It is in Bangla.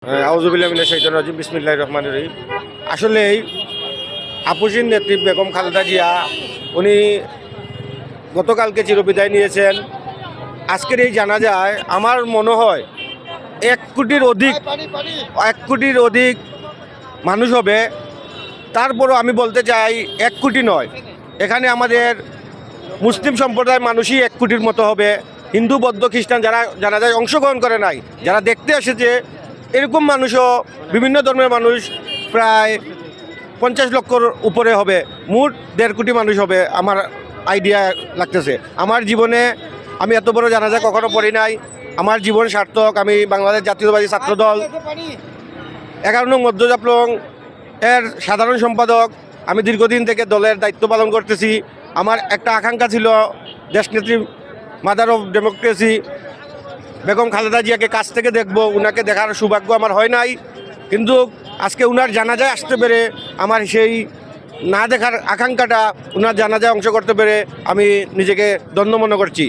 আউযুবিল্লাহি মিনাশ শাইতানির রাজিম বিসমিল্লাহির রহমানির রহিম। আসলে আপসীন নেত্রী বেগম খালেদা জিয়া উনি গতকালকে চিরবিদায় নিয়েছেন। আজকের এই জানাজায় আমার মনে হয় 1 কোটির অধিক মানুষ হবে। তারপরও আমি বলতে চাই 1 কোটি নয়, এখানে আমাদের মুসলিম সম্প্রদায়ের মানুষই 1 কোটির মতো হবে। হিন্দু বৌদ্ধ খ্রিস্টান যারা জানাজায় অংশগ্রহণ করে নাই, যারা দেখতে এসেছে, এরকম মানুষও বিভিন্ন ধর্মের মানুষ প্রায় 50 লক্ষর উপরে হবে। মোট 1.5 কোটি মানুষ হবে আমার আইডিয়া লাগতেছে। আমার জীবনে আমি এত বড় জানাজা কখনো পড়ি নাই। আমার জীবন সার্থক। আমি বাংলাদেশ জাতীয়তাবাদী ছাত্রদল 11 নং মধ্যজাফলং এর সাধারণ সম্পাদক। আমি দীর্ঘদিন থেকে দলের দায়িত্ব পালন করতেছি। আমার একটা আকাঙ্ক্ষা ছিল দেশনেত্রী mother of democracy Begum Khaleda জিয়াকে কাছ থেকে দেখব, উনাকে দেখার সৌভাগ্য আমার হয় নাই। কিন্তু আজকে উনার জানাজায় আসতে পেরে আমার সেই না দেখার আকাঙ্ক্ষাটা, উনার জানাজায় অংশ করতে পেরে আমি নিজেকে ধন্য মনে করছি।